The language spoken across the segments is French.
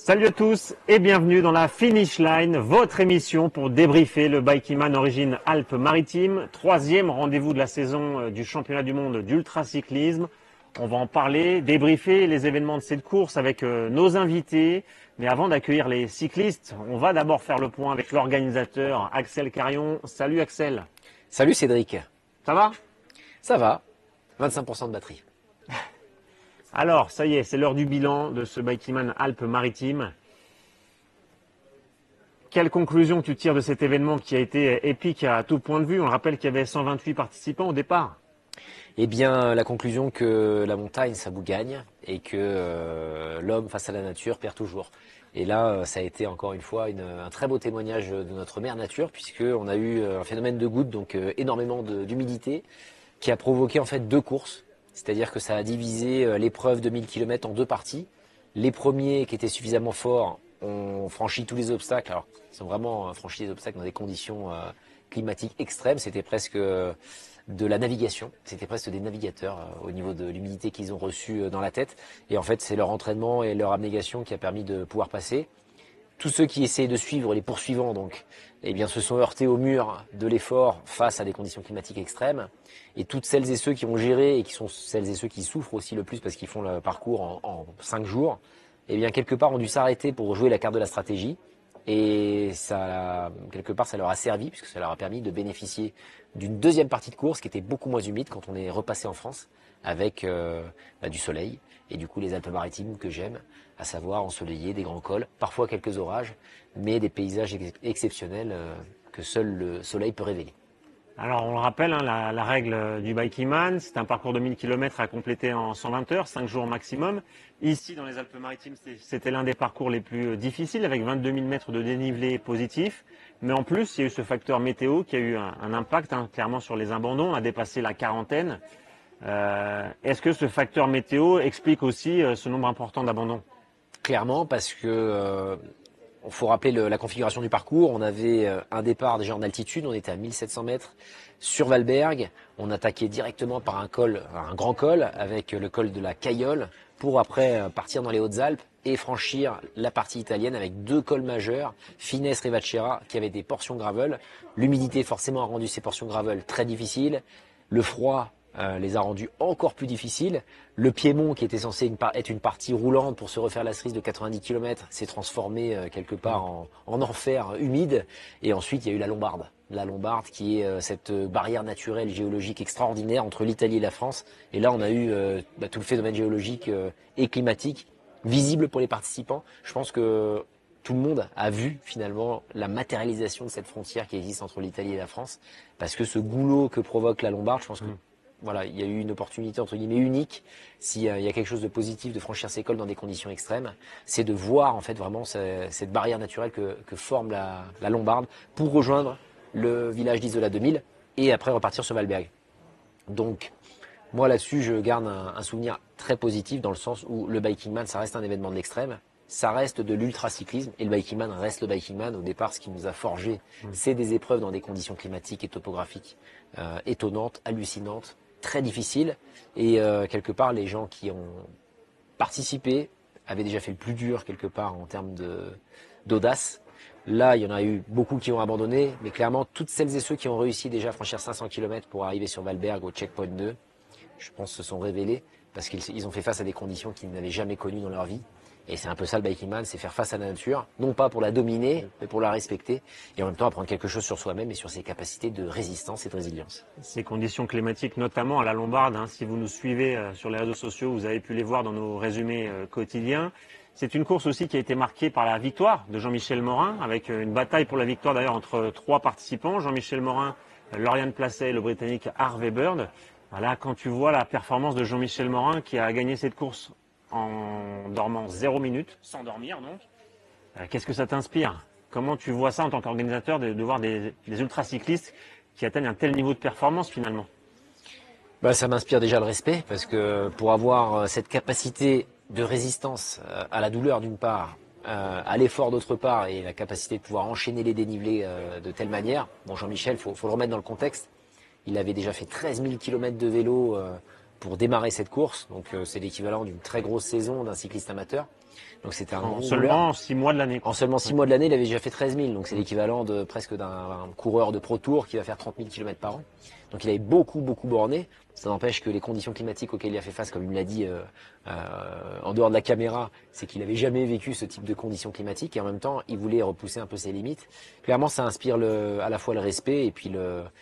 Salut à tous et bienvenue dans la Finish Line, votre émission pour débriefer le Bikeman Origine Alpes-Maritimes, troisième rendez-vous de la saison du championnat du monde d'ultracyclisme. On va en parler, débriefer les événements de cette course avec nos invités. Mais avant d'accueillir les cyclistes, on va d'abord faire le point avec l'organisateur Axel Carion. Salut Axel. Salut Cédric. Ça va? Ça va, 25% de batterie. Alors, ça y est, c'est l'heure du bilan de ce Bikeman Alpes-Maritimes. Quelle conclusion tu tires de cet événement qui a été épique à tout point de vue? On le rappelle qu'il y avait 128 participants au départ. Eh bien, la conclusion que la montagne, ça bougagne et que l'homme face à la nature perd toujours. Et là, ça a été encore une fois un très beau témoignage de notre mère nature, puisqu'on a eu un phénomène de gouttes, donc énormément d'humidité, qui a provoqué en fait deux courses. C'est-à-dire que ça a divisé l'épreuve de 1000 km en deux parties. Les premiers qui étaient suffisamment forts ont franchi tous les obstacles. Alors, ils ont vraiment franchi les obstacles dans des conditions climatiques extrêmes. C'était presque de la navigation. C'était presque des navigateurs au niveau de l'humidité qu'ils ont reçue dans la tête. Et en fait, c'est leur entraînement et leur abnégation qui a permis de pouvoir passer. Tous ceux qui essayaient de suivre, les poursuivants donc, eh bien, se sont heurtés au mur de l'effort face à des conditions climatiques extrêmes. Et toutes celles et ceux qui ont géré et qui sont celles et ceux qui souffrent aussi le plus parce qu'ils font le parcours en 5 jours, eh bien, quelque part ont dû s'arrêter pour jouer la carte de la stratégie. Et ça, quelque part, ça leur a servi puisque ça leur a permis de bénéficier d'une deuxième partie de course qui était beaucoup moins humide quand on est repassé en France avec du soleil et du coup les Alpes-Maritimes que j'aime, à savoir ensoleillés, des grands cols, parfois quelques orages, mais des paysages exceptionnels que seul le soleil peut révéler. Alors on le rappelle, hein, la règle du Bikeman, c'est un parcours de 1000 km à compléter en 120 heures, 5 jours maximum. Ici, dans les Alpes-Maritimes, c'était l'un des parcours les plus difficiles, avec 22 000 mètres de dénivelé positif. Mais en plus, il y a eu ce facteur météo qui a eu un impact clairement sur les abandons. On a dépassé la quarantaine. Est-ce que ce facteur météo explique aussi ce nombre important d'abandons? Clairement, parce que il faut rappeler la configuration du parcours. On avait un départ déjà en altitude, on était à 1700 mètres sur Valberg. On attaquait directement par un col, un grand col, avec le col de la Caillole, pour après partir dans les Hautes-Alpes et franchir la partie italienne avec deux cols majeurs, Fines Rivacera, qui avaient des portions gravel. L'humidité forcément a rendu ces portions gravel très difficiles. Le froid les a rendus encore plus difficiles. Le Piémont, qui était censé être une partie roulante pour se refaire la cerise de 90 km, s'est transformé quelque part en enfer humide. Et ensuite, il y a eu la Lombarde. La Lombarde, qui est cette barrière naturelle géologique extraordinaire entre l'Italie et la France. Et là, on a eu tout le phénomène géologique et climatique visible pour les participants. Je pense que tout le monde a vu finalement la matérialisation de cette frontière qui existe entre l'Italie et la France. Parce que ce goulot que provoque la Lombarde, je pense que voilà, il y a eu une opportunité entre guillemets unique. S'il y a quelque chose de positif de franchir ces cols dans des conditions extrêmes, c'est de voir en fait vraiment cette barrière naturelle que forme la Lombarde pour rejoindre le village d'Isola 2000 et après repartir sur Valberg. Donc moi là-dessus, je garde un souvenir très positif dans le sens où le Bikeman, ça reste un événement de l'extrême. Ça reste de l'ultracyclisme et le Bikeman reste le Bikeman. Au départ, ce qui nous a forgé, c'est des épreuves dans des conditions climatiques et topographiques étonnantes, hallucinantes, très difficiles. Et quelque part, les gens qui ont participé avaient déjà fait le plus dur quelque part en termes d'audace. Là, il y en a eu beaucoup qui ont abandonné, mais clairement, toutes celles et ceux qui ont réussi déjà à franchir 500 km pour arriver sur Valberg au checkpoint 2, je pense, se sont révélés parce qu'ils ont fait face à des conditions qu'ils n'avaient jamais connues dans leur vie. Et c'est un peu ça le Bikeman, c'est faire face à la nature, non pas pour la dominer, mais pour la respecter, et en même temps apprendre quelque chose sur soi-même et sur ses capacités de résistance et de résilience. Ces conditions climatiques, notamment à la Lombarde, hein, si vous nous suivez sur les réseaux sociaux, vous avez pu les voir dans nos résumés quotidiens. C'est une course aussi qui a été marquée par la victoire de Jean-Michel Morin, avec une bataille pour la victoire d'ailleurs entre 3 participants, Jean-Michel Morin, Lauriane Placet et le Britannique Harvey Bird. Voilà, quand tu vois la performance de Jean-Michel Morin qui a gagné cette course en dormant 0 minute, sans dormir donc. Qu'est-ce que ça t'inspire? Comment tu vois ça en tant qu'organisateur de voir des ultracyclistes qui atteignent un tel niveau de performance finalement? Ça m'inspire déjà le respect, parce que pour avoir cette capacité de résistance à la douleur d'une part, à l'effort d'autre part, et la capacité de pouvoir enchaîner les dénivelés de telle manière, bon Jean-Michel, faut le remettre dans le contexte, il avait déjà fait 13 000 km de vélo pour démarrer cette course, donc c'est l'équivalent d'une très grosse saison d'un cycliste amateur. Donc c'était un En gros seulement 6 mois de l'année. En seulement 6 mois de l'année, il avait déjà fait 13 000. Donc c'est l'équivalent de presque d'un coureur de Pro Tour qui va faire 30 000 km par an. Donc il avait beaucoup borné. Ça n'empêche que les conditions climatiques auxquelles il a fait face, comme il me l'a dit en dehors de la caméra, c'est qu'il n'avait jamais vécu ce type de conditions climatiques et en même temps, il voulait repousser un peu ses limites. Clairement, ça inspire à la fois le respect et puis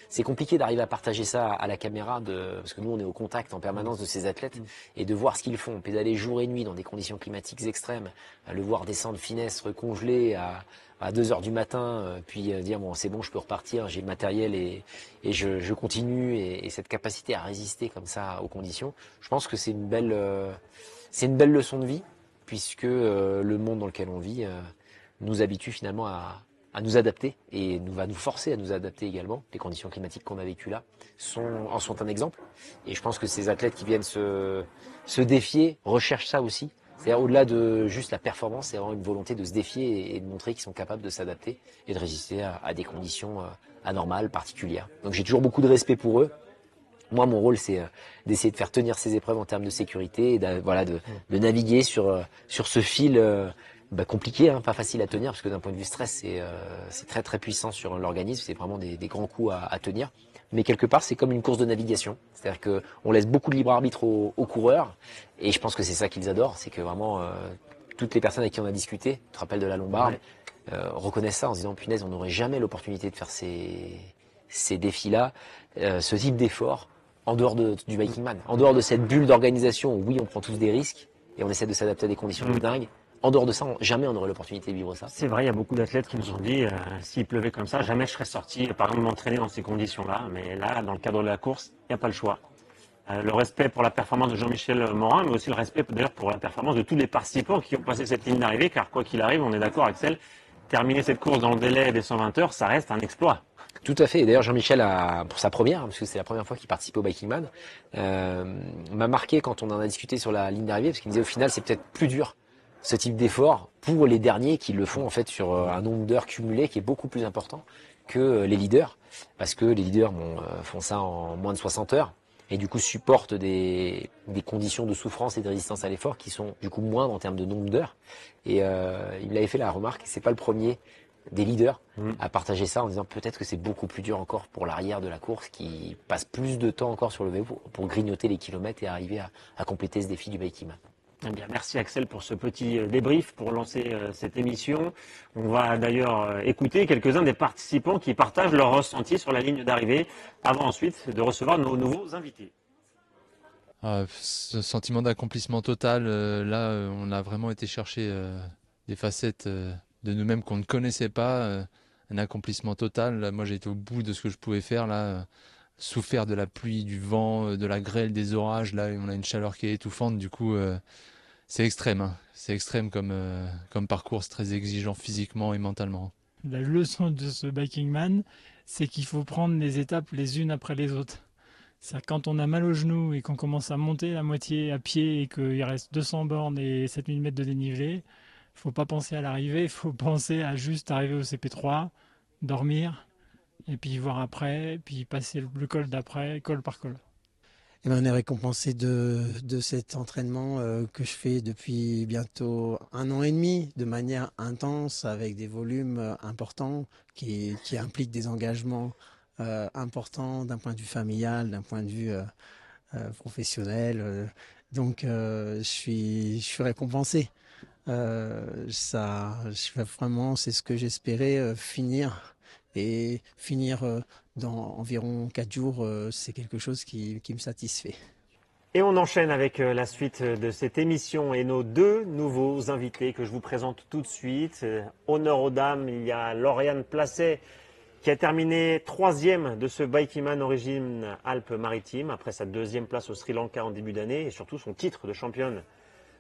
c'est compliqué d'arriver à partager ça à la caméra parce que nous, on est au contact en permanence de ces athlètes et de voir ce qu'ils font, pédaler jour et nuit dans des conditions climatiques extrêmes, le voir descendre finesse, recongelé à 2 heures du matin, puis dire bon c'est bon, je peux repartir, j'ai le matériel et je continue et cette capacité à résister comme ça aux conditions, je pense que c'est une belle leçon de vie puisque le monde dans lequel on vit nous habitue finalement à nous adapter et va nous forcer à nous adapter également. Les conditions climatiques qu'on a vécues là en sont un exemple et je pense que ces athlètes qui viennent se défier recherchent ça aussi. C'est-à-dire au-delà de juste la performance, c'est vraiment une volonté de se défier et de montrer qu'ils sont capables de s'adapter et de résister à des conditions anormales, particulières. Donc j'ai toujours beaucoup de respect pour eux. Moi, mon rôle, c'est d'essayer de faire tenir ces épreuves en termes de sécurité et de naviguer sur ce fil compliqué, pas facile à tenir, parce que d'un point de vue stress, c'est très très puissant sur l'organisme, c'est vraiment des grands coups à tenir. Mais quelque part, c'est comme une course de navigation. C'est-à-dire qu'on laisse beaucoup de libre arbitre aux coureurs, et je pense que c'est ça qu'ils adorent, c'est que vraiment toutes les personnes avec qui on a discuté, tu te rappelles de la Lombarde, reconnaissent ça en se disant punaise, on n'aurait jamais l'opportunité de faire ces défis-là, ce type d'effort en dehors du Biking Man, en dehors de cette bulle d'organisation où oui, on prend tous des risques et on essaie de s'adapter à des conditions de dingue. En dehors de ça, jamais on n'aurait l'opportunité de vivre ça. C'est vrai, il y a beaucoup d'athlètes qui nous ont dit s'il pleuvait comme ça, jamais je serais sorti, par exemple, m'entraîner dans ces conditions-là. Mais là, dans le cadre de la course, il n'y a pas le choix. Le respect pour la performance de Jean-Michel Morin, mais aussi le respect d'ailleurs pour la performance de tous les participants qui ont passé cette ligne d'arrivée, car quoi qu'il arrive, on est d'accord, Axel, terminer cette course dans le délai des 120 heures, ça reste un exploit. Tout à fait. Et d'ailleurs, Jean-Michel, pour sa première, parce que c'est la première fois qu'il participe au Biking Man, m'a marqué quand on en a discuté sur la ligne d'arrivée, parce qu'il me disait au final, c'est peut-être plus dur ce type d'effort pour les derniers qui le font en fait sur un nombre d'heures cumulées qui est beaucoup plus important que les leaders, parce que les leaders font ça en moins de 60 heures et du coup supportent des conditions de souffrance et de résistance à l'effort qui sont du coup moindres en termes de nombre d'heures. Et il m'avait fait la remarque, c'est pas le premier des leaders à partager ça en disant peut-être que c'est beaucoup plus dur encore pour l'arrière de la course qui passe plus de temps encore sur le vélo pour grignoter les kilomètres et arriver à compléter ce défi du Biking Man. Eh bien, merci Axel pour ce petit débrief pour lancer cette émission. On va d'ailleurs écouter quelques-uns des participants qui partagent leur ressenti sur la ligne d'arrivée avant ensuite de recevoir nos nouveaux invités. Ce sentiment d'accomplissement total, on a vraiment été chercher des facettes de nous-mêmes qu'on ne connaissait pas, un accomplissement total. Là, moi, j'ai été au bout de ce que je pouvais faire là. Souffert de la pluie, du vent, de la grêle, des orages. Là, on a une chaleur qui est étouffante. Du coup, c'est extrême. Hein. C'est extrême comme parcours, c'est très exigeant physiquement et mentalement. La leçon de ce Biking Man, c'est qu'il faut prendre les étapes les unes après les autres. C'est quand on a mal aux genoux et qu'on commence à monter la moitié à pied et qu'il reste 200 bornes et 7000 mètres de dénivelé, faut pas penser à l'arrivée, il faut penser à juste arriver au CP3, dormir, et puis voir après, puis passer le col d'après, col par col. Et ben, on est récompensé de cet entraînement que je fais depuis bientôt 1 an et demi, de manière intense, avec des volumes importants qui impliquent des engagements importants d'un point de vue familial, d'un point de vue professionnel. Donc je suis récompensé. Vraiment, c'est ce que j'espérais finir. Et finir dans environ 4 jours, c'est quelque chose qui me satisfait. Et on enchaîne avec la suite de cette émission et nos deux nouveaux invités que je vous présente tout de suite. Honneur aux dames, il y a Lauriane Placet qui a terminé 3e de ce Biking Man Origine Alpes-Maritimes après sa 2e place au Sri Lanka en début d'année et surtout son titre de championne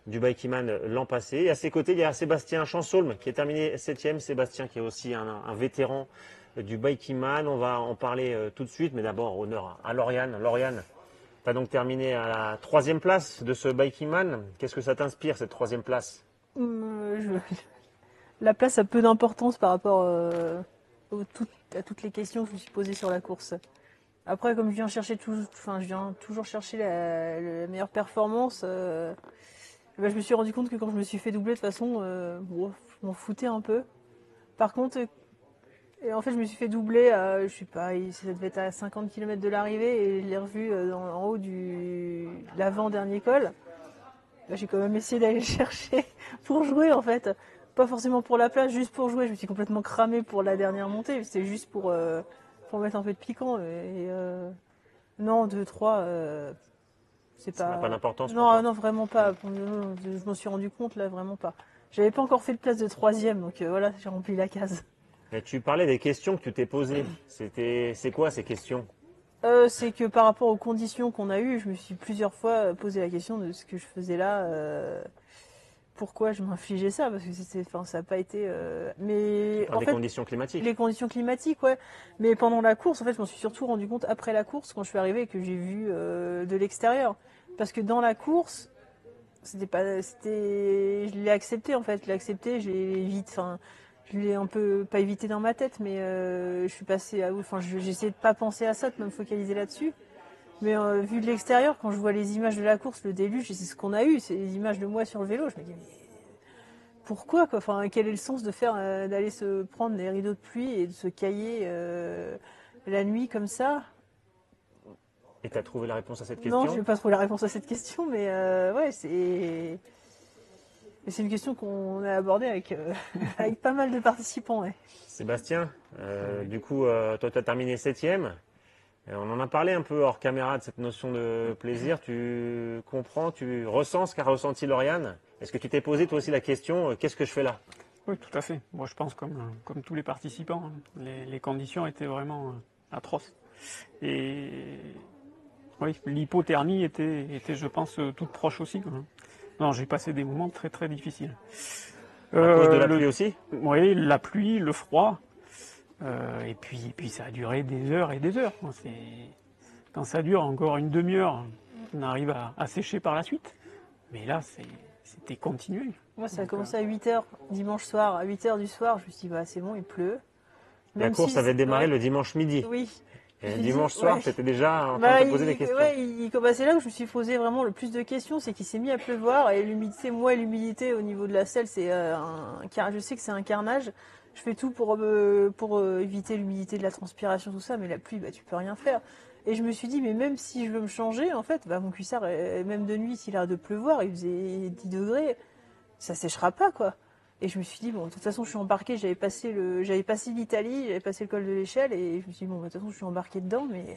du Biking Man l'an passé. Et à ses côtés, il y a Sébastien Chansolme qui a terminé 7e. Sébastien qui est aussi un vétéran du Biking Man. On va en parler tout de suite, mais d'abord honneur à Lauriane. Lauriane, tu as donc terminé à la 3e place de ce Biking Man. Qu'est-ce que ça t'inspire, cette 3e place? La place a peu d'importance par rapport à toutes les questions que je me suis posées sur la course. Après, comme je viens toujours chercher la meilleure performance, bah, je me suis rendu compte que quand je me suis fait doubler, de toute façon, bon, je m'en foutais un peu. Par contre, et en fait, je me suis fait doubler à, je sais pas, ça devait être à 50 km de l'arrivée et je l'ai revu en haut de l'avant-dernier col. Bah, j'ai quand même essayé d'aller le chercher pour jouer en fait. Pas forcément pour la place, juste pour jouer. Je me suis complètement cramé pour la dernière montée. C'était juste pour mettre un peu de piquant. Non, 2-3, c'est Ça n'a pas. pas d'importance pour Non, toi. non, vraiment pas. Je m'en suis rendu compte là, vraiment pas. J'avais pas encore fait de place de troisième, donc voilà, j'ai rempli la case. Et tu parlais des questions que tu t'es posées. C'est quoi ces questions? C'est que par rapport aux conditions qu'on a eues, je me suis plusieurs fois posé la question de ce que je faisais là, pourquoi je m'infligeais ça, parce que enfin, ça n'a pas été. Mais Par en des fait, conditions climatiques. les conditions climatiques, ouais. Mais pendant la course, en fait, je m'en suis surtout rendu compte après la course, quand je suis arrivée et que j'ai vu de l'extérieur, parce que dans la course, je l'ai accepté en fait, je l'ai vite, enfin. Je l'ai un peu, pas évité dans ma tête, mais je suis passée à, enfin, j'ai essayé de pas penser à ça, de me focaliser là-dessus. Mais vu de l'extérieur, quand je vois les images de la course, le déluge, et c'est ce qu'on a eu, c'est les images de moi sur le vélo, je me dis, mais pourquoi quoi, enfin, quel est le sens de faire, d'aller se prendre les rideaux de pluie et de se cailler la nuit comme ça? Et tu as trouvé la réponse à cette Non, je question? vais pas trouver la réponse à cette question, mais ouais, c'est une question qu'on a abordée avec, avec pas mal de participants. Ouais. Sébastien, du coup, toi, tu as terminé 7e. On en a parlé un peu hors caméra de cette notion de plaisir. Tu comprends, tu ressens ce qu'a ressenti Lauriane. Est-ce que tu t'es posé toi aussi la question, qu'est-ce que je fais là? Oui, tout à fait. Moi, je pense comme tous les participants, hein, les conditions étaient vraiment atroces. Et oui, l'hypothermie était, je pense, toute proche aussi, quoi. Non, j'ai passé des moments très très difficiles. À cause de la pluie aussi? Oui, la pluie, le froid. Et puis ça a duré des heures et des heures. Quand ça dure encore une demi-heure, on arrive à sécher par la suite. Mais là, c'était continuel. Moi, ça a commencé à 8h dimanche soir. À 8h du soir, je me suis dit, bah, c'est bon, il pleut. La course avait démarré le dimanche midi. Oui. Et Je le me suis dimanche dit, soir, ouais. tu étais déjà en train de te poser des questions. Ouais, bah, c'est là où je me suis posé vraiment le plus de questions, c'est qu'il s'est mis à pleuvoir et l'humidité au niveau de la selle, je sais que c'est un carnage. Je fais tout pour éviter l'humidité de la transpiration, tout ça, mais la pluie, bah, tu peux rien faire. Et je me suis dit, mais même si je veux me changer, en fait, bah, mon cuissard, même de nuit, s'il a de pleuvoir, il faisait 10 degrés, ça séchera pas, quoi. Et je me suis dit, bon, de toute façon, je suis embarquée, j'avais passé l'Italie, j'avais passé le col de l'échelle, et je me suis dit, bon, bah, de toute façon, je suis embarquée dedans, mais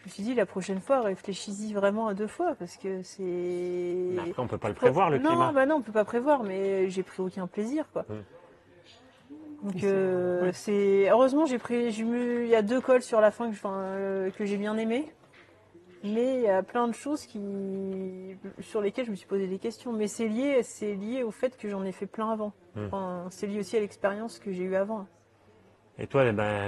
je me suis dit, la prochaine fois, réfléchis-y vraiment à 2 fois, parce que c'est. Mais après, on peut pas le prévoir, le climat. Non, bah non, on peut pas prévoir, mais j'ai pris aucun plaisir, quoi. Donc, heureusement, il y a 2 cols sur la fin que j'ai bien aimé. Mais il y a plein de choses sur lesquelles je me suis posé des questions. Mais c'est lié au fait que j'en ai fait plein avant. Enfin, c'est lié aussi à l'expérience que j'ai eue avant. Et toi,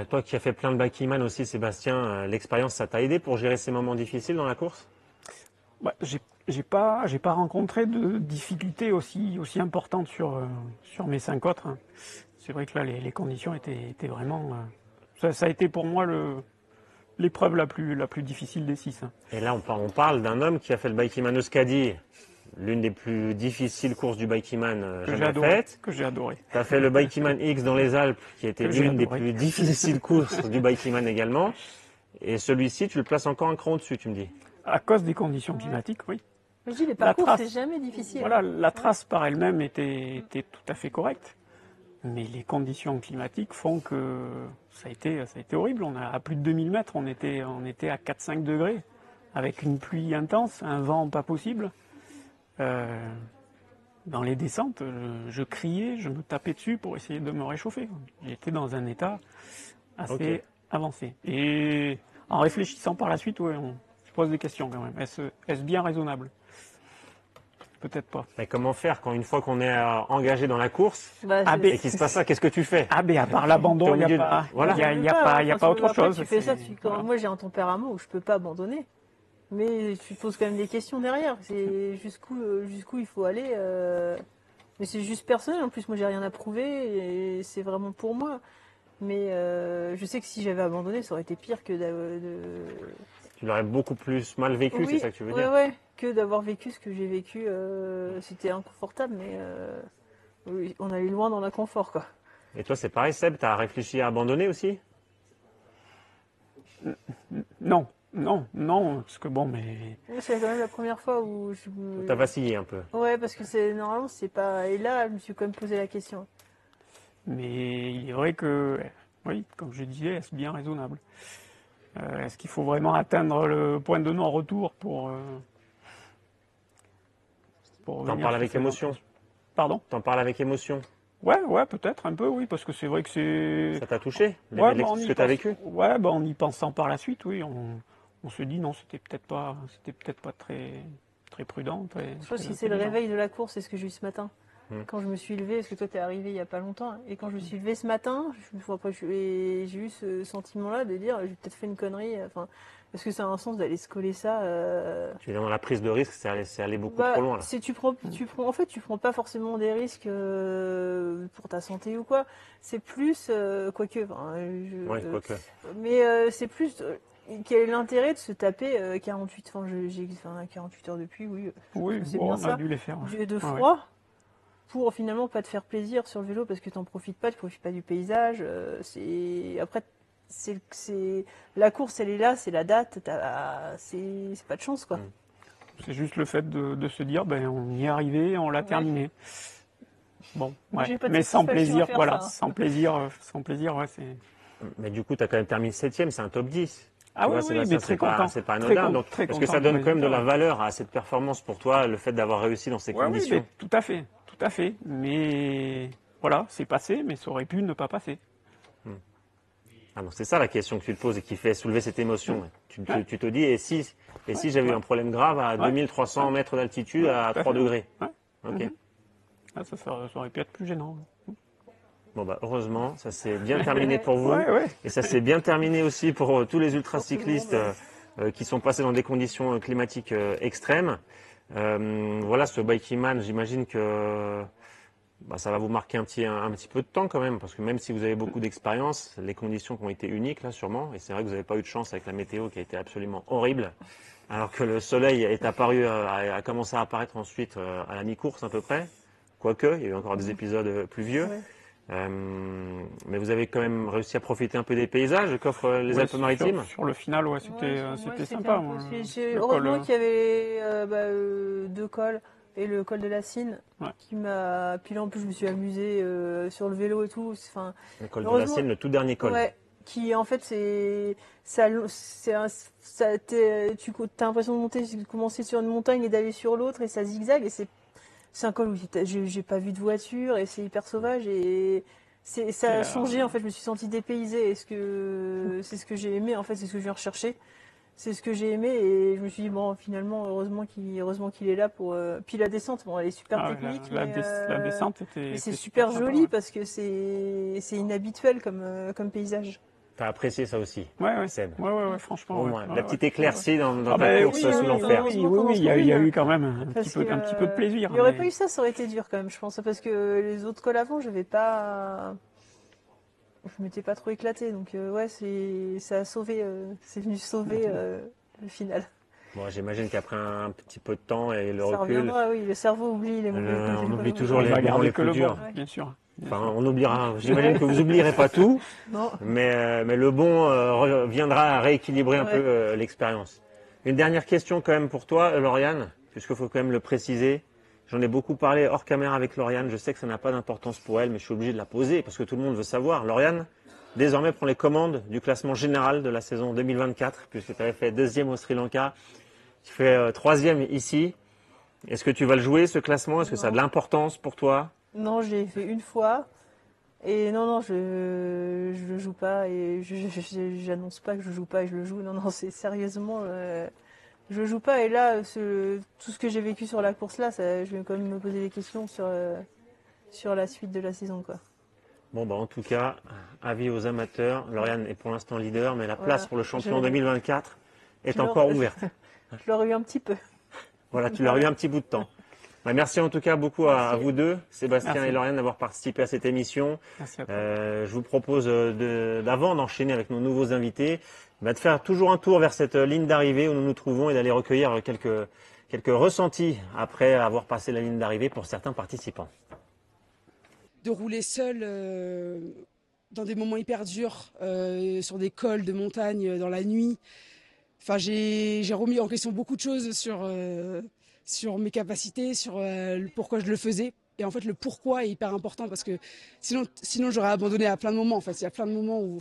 toi qui as fait plein de Biking-Man aussi, Sébastien, l'expérience, ça t'a aidé pour gérer ces moments difficiles dans la course? Ouais, j'ai pas rencontré de difficultés aussi importantes sur mes 5 autres, hein. C'est vrai que là, les conditions étaient vraiment. Ça a été pour moi l'épreuve la plus difficile des 6. Hein. Et là, on parle d'un homme qui a fait le Biking-Man Euskadi, l'une des plus difficiles courses du Biking-Man jamais faites. Que j'ai adoré. Tu as fait le Biking-Man X dans les Alpes, qui était l'une des plus difficiles courses du Biking-Man également. Et celui-ci, tu le places encore un cran au-dessus, tu me dis. À cause des conditions climatiques, oui. Mais je dis, les parcours, c'est jamais difficile. Voilà, la trace par elle-même était tout à fait correcte. Mais les conditions climatiques font que ça a été horrible. À plus de 2000 mètres, on était à 4-5 degrés, avec une pluie intense, un vent pas possible. Dans les descentes, je criais, je me tapais dessus pour essayer de me réchauffer. J'étais dans un état assez avancé. Et en réfléchissant par la suite, ouais, on se pose des questions quand même. Est-ce bien raisonnable ? Peut-être pas. Mais comment faire quand une fois qu'on est engagé dans la course et qu'il se passe ça, qu'est-ce que tu fais? À part l'abandon, il n'y a pas autre chose. Tu fais ça, moi j'ai un tempérament où je peux pas abandonner. Mais tu te poses quand même des questions derrière. C'est jusqu'où il faut aller. Mais c'est juste personnel. En plus, moi j'ai rien à prouver et c'est vraiment pour moi. Mais je sais que si j'avais abandonné, ça aurait été pire que de. Tu l'aurais beaucoup plus mal vécu, Oui, c'est ça que tu veux ouais, dire? ouais, que d'avoir vécu ce que j'ai vécu. C'était inconfortable, mais oui, on allait loin dans l'inconfort, quoi. Et toi, c'est pareil, Seb, tu as réfléchi à abandonner aussi? Non, non, parce que bon, mais Moi, c'est quand même la première fois où Tu as vacillé un peu. Ouais, parce que normalement, c'est pas. Et là, je me suis quand même posé la question. il est vrai que, oui, comme je disais, est-ce bien raisonnable? Est-ce qu'il faut vraiment atteindre le point de non-retour pour T'en revenir parles sur avec ces émotion? impressions? Pardon? T'en parles avec émotion? Ouais, peut-être un peu, oui, parce que c'est vrai que c'est. Ça t'a touché, Ouais, bah, ce que tu as vécu? Ouais, bah, en y pensant par la suite, oui, on se dit non, c'était peut-être pas très, très prudent. Je pense que c'est le réveil de la course, c'est ce que j'ai eu ce matin. Hmm. Quand je me suis levée, parce que toi, t'es arrivé il y a pas longtemps, hein, et quand je me suis levée ce matin, j'ai eu ce sentiment-là de dire, j'ai peut-être fait une connerie. Enfin, est-ce que ça a un sens d'aller se coller ça Tu es dans la prise de risque, c'est allé beaucoup trop loin là. Si en fait, tu prends pas forcément des risques pour ta santé ou quoi. C'est plus, quoique, enfin, Ouais, quoique. mais c'est plus, quel est l'intérêt de se taper 48, enfin, 48 heures depuis, oui, Oui, c'est bon, bien on ça, a dû les faire. Ouais. de Ouais, ouais. froid, pour finalement pas te faire plaisir sur le vélo parce que t'en profites pas, tu profites pas du paysage. Après, la course, elle est là, c'est la date, c'est pas de chance, quoi. C'est juste le fait de se dire, ben, on y est arrivé, on l'a terminé. Bon, Moi, ouais. j'ai pas de Mais sans satisfaction à plaisir, faire voilà, ça. sans plaisir, ouais, c'est. Mais du coup, tu as quand même terminé 7e, c'est un top 10. Ah Tu oui, vois, oui, Sébastien, mais très content. c'est pas Très anodin. con- Donc, très est-ce que content ça donne du quand même de la résultat, valeur à cette performance pour toi, le fait d'avoir réussi dans ces Ouais, oui, conditions? mais tout à fait, tout à fait. Mais voilà, c'est passé, mais ça aurait pu ne pas passer. Ah non, c'est ça la question que tu te poses et qui fait soulever cette émotion. Ouais. Tu te dis, et si j'avais eu un problème grave à Ouais. 2300 mètres d'altitude à tout à 3 fait. degrés? Ouais. Ok. Mhm. Ah, ça aurait pu être plus gênant. Bon bah heureusement, ça s'est bien terminé pour vous. Ouais. Et ça s'est bien terminé aussi pour tous les Pour tout ultracyclistes le monde, qui sont passés dans des conditions climatiques extrêmes. Voilà, ce Biking Man, j'imagine que ça va vous marquer un petit peu de temps quand même, parce que même si vous avez beaucoup d'expérience, les conditions qui ont été uniques là sûrement, et c'est vrai que vous n'avez pas eu de chance avec la météo qui a été absolument horrible, alors que le soleil est apparu, a commencé à apparaître ensuite à la mi-course à peu près, quoique, il y a eu encore des épisodes pluvieux. Ouais. Mais vous avez quand même réussi à profiter un peu des paysages qu'offrent les Ouais, Alpes-Maritimes. sur le final, ouais, c'était Ouais, sympa. un peu- Moi. j'ai- Le Heureusement col, qu'il y avait deux cols et le col de la Cine Ouais. qui m'a. Puis là, en plus, je me suis amusée sur le vélo et tout. Enfin, Le col de la heureusement- Seine, le tout dernier col. ouais, qui en fait, c'est. Tu as l'impression de de commencer sur une montagne et d'aller sur l'autre et ça zigzague. Et c'est un col où j'ai pas vu de voiture et c'est hyper sauvage et. Ça a changé, en fait, je me suis sentie dépaysée. C'est ce que j'ai aimé, en fait, c'est ce que je viens rechercher. C'est ce que j'ai aimé et je me suis dit, bon, finalement, heureusement qu'il est là pour. Puis la descente, bon, elle est super Ah ouais, technique, la descente mais était c'est super super sympa, joli ouais. parce que c'est inhabituel comme paysage. T'as apprécié ça aussi, Ouais, Seb. ouais, franchement. Au ouais, moins, ouais, la petite ouais. éclaircie dans Ah ta ben course oui, sous oui, l'enfer. il y a eu quand même un Parce petit peu de plaisir. Il n'y aurait mais- pas eu ça, ça aurait été dur quand même, je pense. Parce que les autres cols avant, je m'étais pas trop éclatée. Donc, ouais, ça a sauvé, c'est venu sauver le final. Bon, j'imagine qu'après un petit peu de temps et le Ça recul, reviendra, oui, le cerveau oublie les mauvais on oublie moments. toujours On les va moments garder les que plus le durs. bon, bien sûr. Enfin, on oubliera. J'imagine que vous oublierez pas tout, Non. mais le bon viendra à rééquilibrer un Ouais. peu l'expérience. Une dernière question quand même pour toi, Lauriane, puisqu'il faut quand même le préciser. J'en ai beaucoup parlé hors caméra avec Lauriane. Je sais que ça n'a pas d'importance pour elle, mais je suis obligé de la poser parce que tout le monde veut savoir. Lauriane, désormais prend les commandes du classement général de la saison 2024, puisque tu avais fait 2e au Sri Lanka. Tu fais 3e ici. Est-ce que tu vas le jouer, ce classement? Est-ce que ça a de l'importance pour toi? Non, je l'ai fait une fois. Et non, je le joue pas. Et j'annonce pas que je joue pas et je le joue. Non, c'est sérieusement. Je joue pas. Et là, tout ce que j'ai vécu sur la course là, je vais quand même me poser des questions sur la suite de la saison, quoi. Bon, en tout cas, avis aux amateurs. Lauriane est pour l'instant leader, mais la place Voilà. pour le champion Je- 2024 est je leur- encore ouverte. Je l'aurais eu un petit peu. Voilà, tu l'as eu un petit bout de temps. Merci en tout cas beaucoup à vous deux, Sébastien Merci. et Lauriane, d'avoir participé à cette émission. Merci à toi. Je vous propose d'avant d'enchaîner avec nos nouveaux invités, de faire toujours un tour vers cette ligne d'arrivée où nous nous trouvons et d'aller recueillir quelques ressentis après avoir passé la ligne d'arrivée pour certains participants. De rouler seul dans des moments hyper durs, sur des cols de montagne dans la nuit. Enfin, j'ai remis en question beaucoup de choses sur mes capacités, sur pourquoi je le faisais. Et en fait, le pourquoi est hyper important parce que sinon j'aurais abandonné à plein de moments. En fait, il y a plein de moments où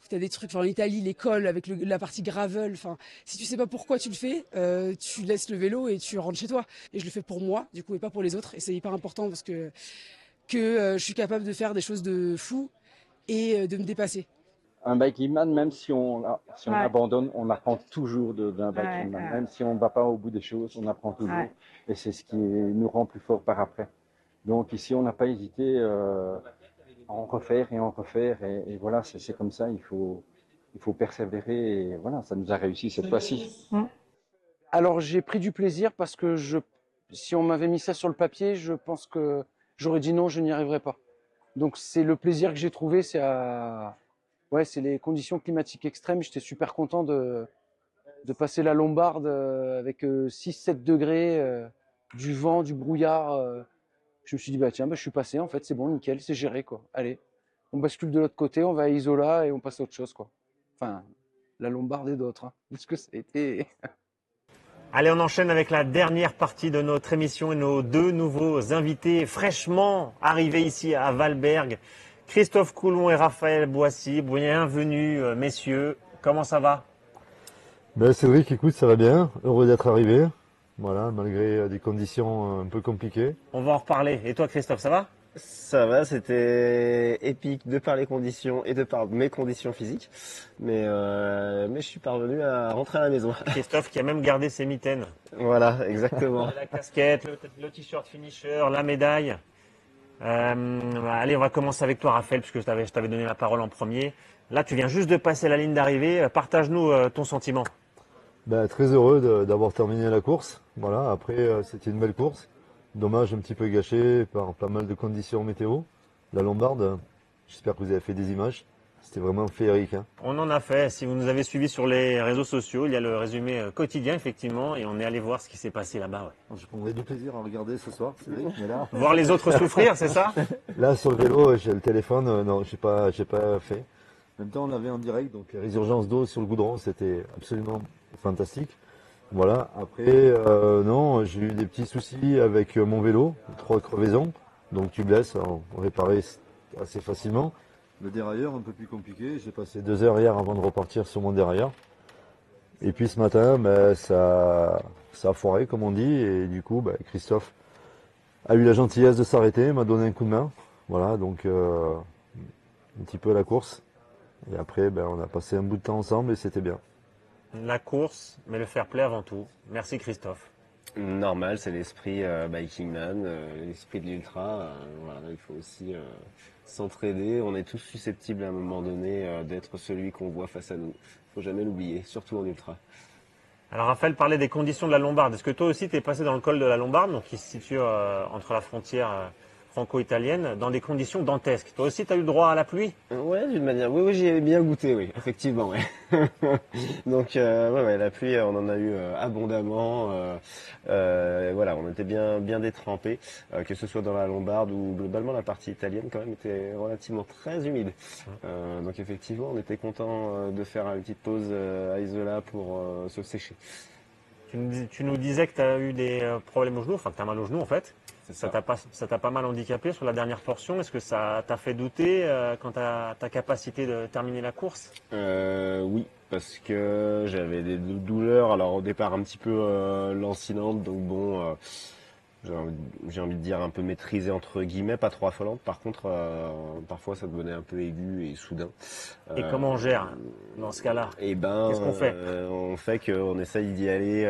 tu as des trucs, en Italie, l'école avec la partie gravel. Enfin, si tu sais pas pourquoi tu le fais, tu laisses le vélo et tu rentres chez toi. Et je le fais pour moi, du coup, et pas pour les autres. Et c'est hyper important parce que je suis capable de faire des choses de fou et de me dépasser. Un biking man, même si on abandonne, on apprend toujours d'un biking man. Même si on ne va pas au bout des choses, on apprend toujours. Ouais. Et c'est ce qui nous rend plus fort par après. Donc ici, on n'a pas hésité à en refaire et en refaire. Et voilà, c'est comme ça, il faut persévérer. Et voilà, ça nous a réussi cette fois-ci. Alors j'ai pris du plaisir parce que si on m'avait mis ça sur le papier, je pense que j'aurais dit non, je n'y arriverais pas. Donc c'est le plaisir que j'ai trouvé, c'est les conditions climatiques extrêmes. J'étais super content de passer la Lombarde avec 6-7 degrés, du vent, du brouillard. Je me suis dit, je suis passé, en fait, c'est bon, nickel, c'est géré, quoi. Allez, on bascule de l'autre côté, on va à Isola et on passe à autre chose, quoi. Enfin, la Lombarde et d'autres, hein, parce que ça a été... Allez, on enchaîne avec la dernière partie de notre émission et nos deux nouveaux invités fraîchement arrivés ici à Valberg. Christophe Coulon et Raphaël Boissy. Bienvenue, messieurs. Comment ça va? Cédric, écoute, ça va bien. Heureux d'être arrivé. Voilà, malgré des conditions un peu compliquées. On va en reparler. Et toi, Christophe, ça va? Ça va, c'était épique de par les conditions et de par mes conditions physiques. Mais je suis parvenu à rentrer à la maison. Christophe qui a même gardé ses mitaines. Voilà, exactement. La casquette, le t-shirt finisher, la médaille. Allez, on va commencer avec toi, Raphaël, puisque je t'avais donné la parole en premier. Là, tu viens juste de passer la ligne d'arrivée. Partage-nous ton sentiment. Très heureux d'avoir terminé la course. Voilà, après, c'était une belle course. Dommage, un petit peu gâché par pas mal de conditions météo. La Lombarde, j'espère que vous avez fait des images. C'était vraiment féerique. Hein. On en a fait. Si vous nous avez suivis sur les réseaux sociaux, il y a le résumé quotidien, effectivement, et on est allé voir ce qui s'est passé là-bas. Ouais. Je prendrai du plaisir à regarder ce soir, Cédric, mais là... Voir les autres souffrir, c'est ça? Là, sur le vélo, j'ai le téléphone. Non, j'ai pas fait. En même temps, on avait en direct, donc les résurgences d'eau sur le goudron, c'était absolument fantastique. Voilà, après, non, j'ai eu des petits soucis avec mon vélo, 3 crevaisons, donc tubeless, on réparait assez facilement. Le dérailleur, un peu plus compliqué, j'ai passé 2 heures hier avant de repartir sur mon dérailleur. Et puis ce matin, ça a foiré, comme on dit, et du coup, Christophe a eu la gentillesse de s'arrêter, m'a donné un coup de main. Voilà, donc un petit peu la course. Et après, on a passé un bout de temps ensemble et c'était bien. La course, mais le fair play avant tout. Merci Christophe. Normal, c'est l'esprit biking man, l'esprit de l'ultra. Voilà, il faut aussi s'entraider. On est tous susceptibles à un moment donné d'être celui qu'on voit face à nous. Il faut jamais l'oublier, surtout en ultra. Alors Raphaël parlait des conditions de la Lombarde. Est-ce que toi aussi tu es passé dans le col de la Lombarde, donc qui se situe entre la frontière franco-italienne, dans des conditions dantesques? Toi aussi tu as eu le droit à la pluie? Ouais, d'une manière. Oui, j'y ai bien goûté, oui, effectivement, ouais. Donc la pluie, on en a eu abondamment. Voilà, on était bien détrempés, que ce soit dans la Lombarde ou globalement la partie italienne quand même était relativement très humide. Donc effectivement, on était content de faire une petite pause à Isola pour se sécher. Tu nous disais que tu as eu des problèmes au genou, enfin que tu as mal au genou en fait. Ça t'a pas mal handicapé sur la dernière portion. Est-ce que ça t'a fait douter quant à ta capacité de terminer la course? Oui, parce que j'avais des douleurs. Alors au départ un petit peu lancinantes, donc bon, j'ai envie de dire un peu maîtrisé entre guillemets, pas trop affolante. Par contre, parfois ça devenait un peu aigu et soudain. Et comment on gère dans ce cas-là? Qu'est-ce qu'on fait? On fait qu'on essaye d'y aller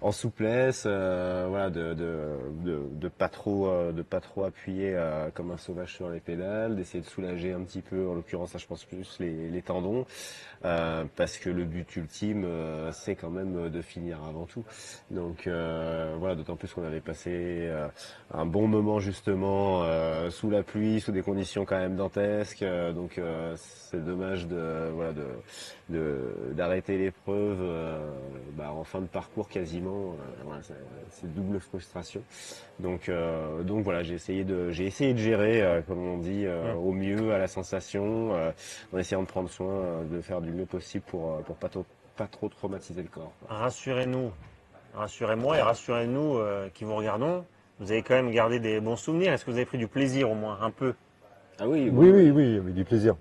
en souplesse, voilà, de pas trop appuyer comme un sauvage sur les pédales, d'essayer de soulager un petit peu, en l'occurrence, là, je pense plus les tendons, parce que le but ultime, c'est quand même de finir avant tout. Donc voilà, d'autant plus qu'on avait passé passer un bon moment justement sous la pluie, sous des conditions quand même dantesques. Donc c'est dommage d'arrêter l'épreuve en fin de parcours quasiment. Voilà, c'est double frustration. Donc voilà, j'ai essayé de gérer, comme on dit, au mieux à la sensation, en essayant de prendre soin de faire du mieux possible pour pas trop traumatiser le corps. Rassurez-nous, rassurez-moi et rassurez-nous qui vous regardons. Vous avez quand même gardé des bons souvenirs. Est-ce que vous avez pris du plaisir au moins, un peu? Ah oui, oui, il y avait du plaisir.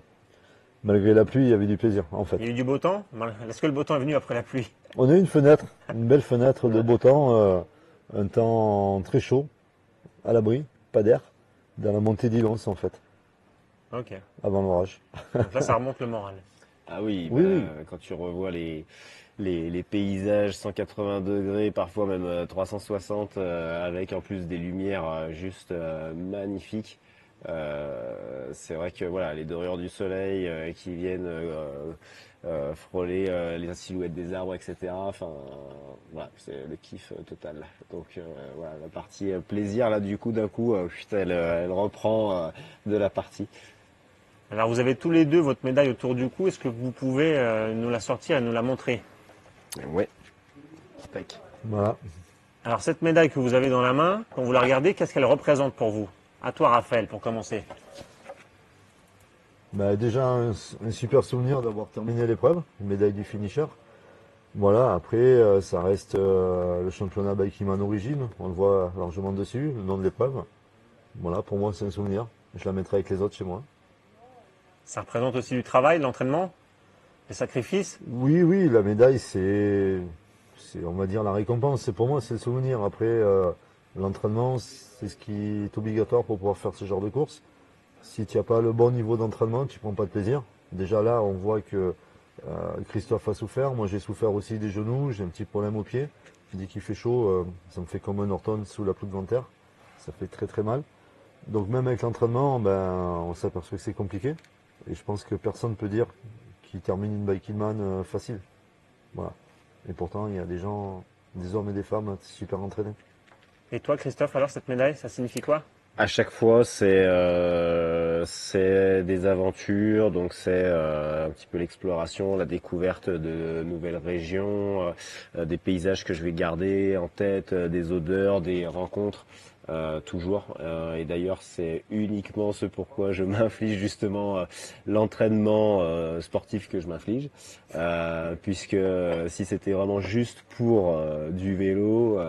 Malgré la pluie, il y avait du plaisir, en fait. Il y a eu du beau temps? Est-ce que le beau temps est venu après la pluie? On a eu une fenêtre, une belle fenêtre de beau temps, un temps très chaud, à l'abri, pas d'air, dans la montée d'Ilons, en fait. Ok. Avant l'orage. Donc là, ça remonte le moral. Ah oui, oui. Quand tu revois les paysages 180 degrés, parfois même 360, avec en plus des lumières juste magnifiques. C'est vrai que voilà, les dorures du soleil qui viennent frôler les silhouettes des arbres, etc. Enfin, voilà, c'est le kiff total. Donc voilà, la partie plaisir là, du coup, d'un coup, elle reprend de la partie. Alors vous avez tous les deux votre médaille autour du cou. Est-ce que vous pouvez nous la sortir et nous la montrer? Ouais. Tac. Voilà. Alors cette médaille que vous avez dans la main, quand vous la regardez, qu'est-ce qu'elle représente pour vous? À toi Raphaël, pour commencer. Déjà un super souvenir d'avoir terminé l'épreuve, une médaille du finisher. Voilà, après ça reste le championnat Bikeman Origine, on le voit largement dessus, le nom de l'épreuve. Voilà, pour moi c'est un souvenir, je la mettrai avec les autres chez moi. Ça représente aussi du travail, l'entraînement, les sacrifices? Oui, la médaille c'est on va dire la récompense, pour moi c'est le souvenir. Après l'entraînement c'est ce qui est obligatoire pour pouvoir faire ce genre de course. Si tu n'as pas le bon niveau d'entraînement, tu ne prends pas de plaisir. Déjà là, on voit que Christophe a souffert. Moi, j'ai souffert aussi des genoux. J'ai un petit problème au pied. Dès qu'il fait chaud, ça me fait comme un Norton sous la pluie de Nanterre. Ça fait très très mal. Donc même avec l'entraînement, on s'aperçoit que c'est compliqué. Et je pense que personne ne peut dire qu'il termine une Bikeman facile. Voilà. Et pourtant, il y a des gens, des hommes et des femmes super entraînés. Et toi, Christophe, alors cette médaille, ça signifie quoi? À chaque fois, c'est des aventures, donc c'est un petit peu l'exploration, la découverte de nouvelles régions, des paysages que je vais garder en tête, des odeurs, des rencontres. Toujours. Et d'ailleurs, c'est uniquement ce pourquoi je m'inflige justement l'entraînement sportif que je m'inflige. Puisque si c'était vraiment juste pour du vélo,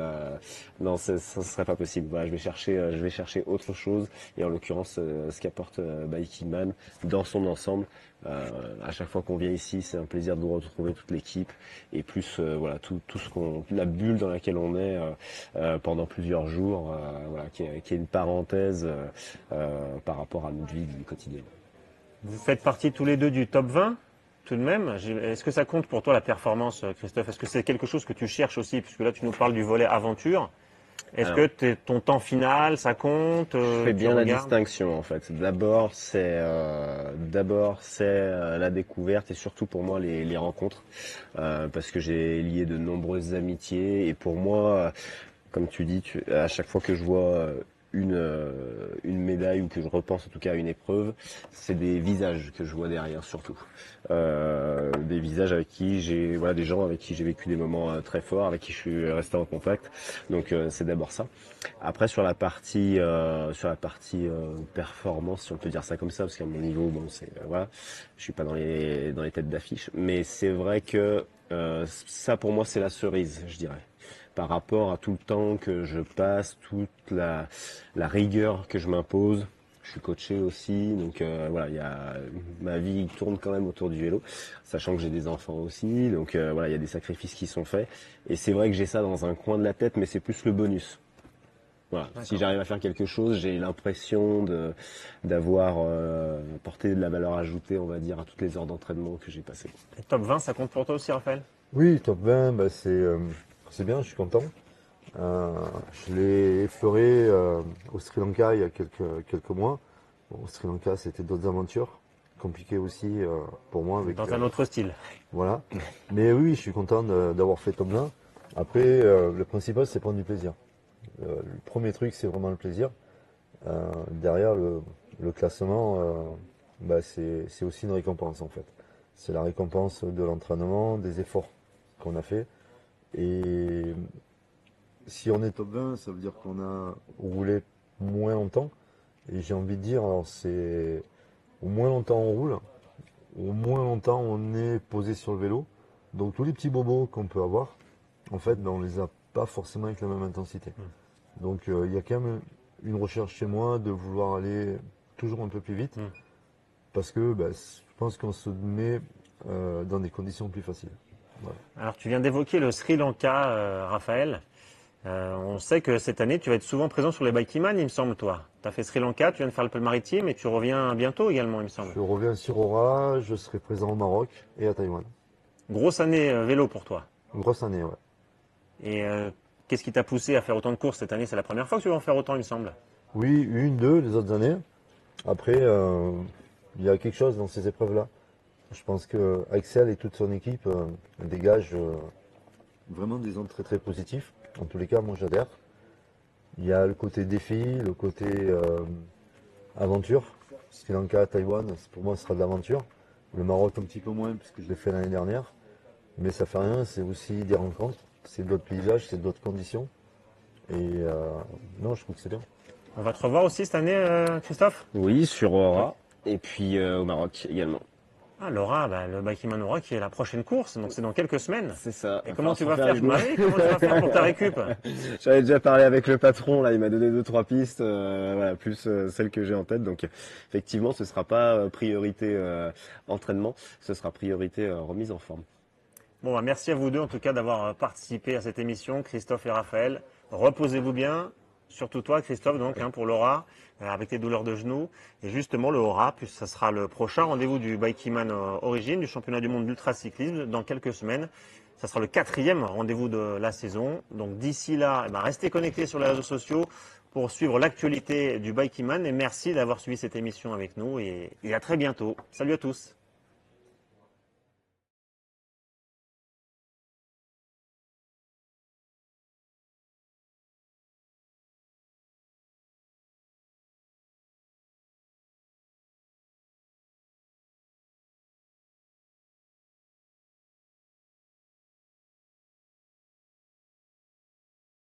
non, ça serait pas possible. Voilà, je vais chercher autre chose. Et en l'occurrence, ce qu'apporte Bikeman dans son ensemble. À chaque fois qu'on vient ici, c'est un plaisir de retrouver toute l'équipe et plus voilà tout la bulle dans laquelle on est pendant plusieurs jours, voilà, qui est une parenthèse par rapport à notre vie du quotidien. Vous faites partie tous les deux du top 20 tout de même. Est-ce que ça compte pour toi la performance, Christophe? Est-ce que c'est quelque chose que tu cherches aussi, puisque là tu nous parles du volet aventure? Est-ce que ton temps final, ça compte? Je fais bien la distinction en fait. D'abord, c'est la découverte et surtout pour moi les rencontres, parce que j'ai lié de nombreuses amitiés et pour moi, comme tu dis, à chaque fois que je vois une médaille ou que je repense en tout cas à une épreuve, c'est des visages que je vois derrière surtout. Des visages avec qui des gens avec qui j'ai vécu des moments très forts, avec qui je suis resté en contact. Donc c'est d'abord ça. Après sur la partie performance, si on peut dire ça comme ça, parce qu'à mon niveau, voilà, je suis pas dans les têtes d'affiche, mais c'est vrai que ça pour moi c'est la cerise, je dirais. Par rapport à tout le temps que je passe, toute la rigueur que je m'impose. Je suis coaché aussi, donc voilà, ma vie tourne quand même autour du vélo, sachant que j'ai des enfants aussi, donc voilà, il y a des sacrifices qui sont faits. Et c'est vrai que j'ai ça dans un coin de la tête, mais c'est plus le bonus. Voilà. Si j'arrive à faire quelque chose, j'ai l'impression d'avoir apporté de la valeur ajoutée, on va dire, à toutes les heures d'entraînement que j'ai passées. Et top 20, ça compte pour toi aussi, Raphaël? Oui, top 20, c'est bien, je suis content. Je l'ai effleuré au Sri Lanka il y a quelques mois. Bon, au Sri Lanka, c'était d'autres aventures, compliquées aussi pour moi. Dans un autre style. Voilà. Mais oui, je suis content d'avoir fait top 20. Après, le principal, c'est prendre du plaisir. Le premier truc, c'est vraiment le plaisir. Derrière, le classement, c'est aussi une récompense en fait. C'est la récompense de l'entraînement, des efforts qu'on a fait. Et si on est top 20, ça veut dire qu'on a roulé moins longtemps. Et j'ai envie de dire, alors c'est au moins longtemps on roule, au moins longtemps on est posé sur le vélo. Donc tous les petits bobos qu'on peut avoir, en fait, on les a pas forcément avec la même intensité. Donc il y a quand même une recherche chez moi de vouloir aller toujours un peu plus vite, parce que je pense qu'on se met dans des conditions plus faciles. Voilà. Alors tu viens d'évoquer le Sri Lanka, Raphaël. On sait que cette année, tu vas être souvent présent sur les Bikeman, il me semble, toi. Tu as fait Sri Lanka, tu viens de faire le maritime et tu reviens bientôt également, il me semble. Je reviens sur Aura, je serai présent au Maroc et à Taïwan. Grosse année vélo pour toi. Grosse année, ouais. Et qu'est-ce qui t'a poussé à faire autant de courses cette année? C'est la première fois que tu vas en faire autant, il me semble. Oui, une, deux, les autres années. Après, il y a quelque chose dans ces épreuves-là. Je pense que Axel et toute son équipe dégagent vraiment des ondes très très positifs. En tous les cas, moi j'adhère. Il y a le côté défi, le côté aventure. Sri Lanka, Taïwan, pour moi ce sera de l'aventure. Le Maroc un petit peu moins puisque je l'ai fait l'année dernière. Mais ça fait rien, c'est aussi des rencontres. C'est d'autres paysages, c'est d'autres conditions. Et non, je trouve que c'est bien. On va te revoir aussi cette année, Christophe? Oui, sur Aura et puis au Maroc également. Ah, l'Aura, le Bikeman Aura qui est la prochaine course, donc c'est dans quelques semaines. C'est ça. Et comment tu vas faire? Comment tu vas faire pour ta récup? J'avais déjà parlé avec le patron, là, il m'a donné 2-3 pistes, voilà, plus celles que j'ai en tête. Donc effectivement, ce sera pas priorité entraînement, ce sera priorité remise en forme. Bon, merci à vous deux en tout cas d'avoir participé à cette émission, Christophe et Raphaël. Reposez-vous bien, surtout toi Christophe donc pour l'Aura, avec tes douleurs de genoux. Et justement le Aura, puis ça sera le prochain rendez-vous du Bikeman Origin, du championnat du monde d'ultracyclisme dans quelques semaines. Ça sera le 4e rendez-vous de la saison. Donc d'ici là, restez connectés sur les réseaux sociaux pour suivre l'actualité du Bikeman. Et merci d'avoir suivi cette émission avec nous et à très bientôt. Salut à tous.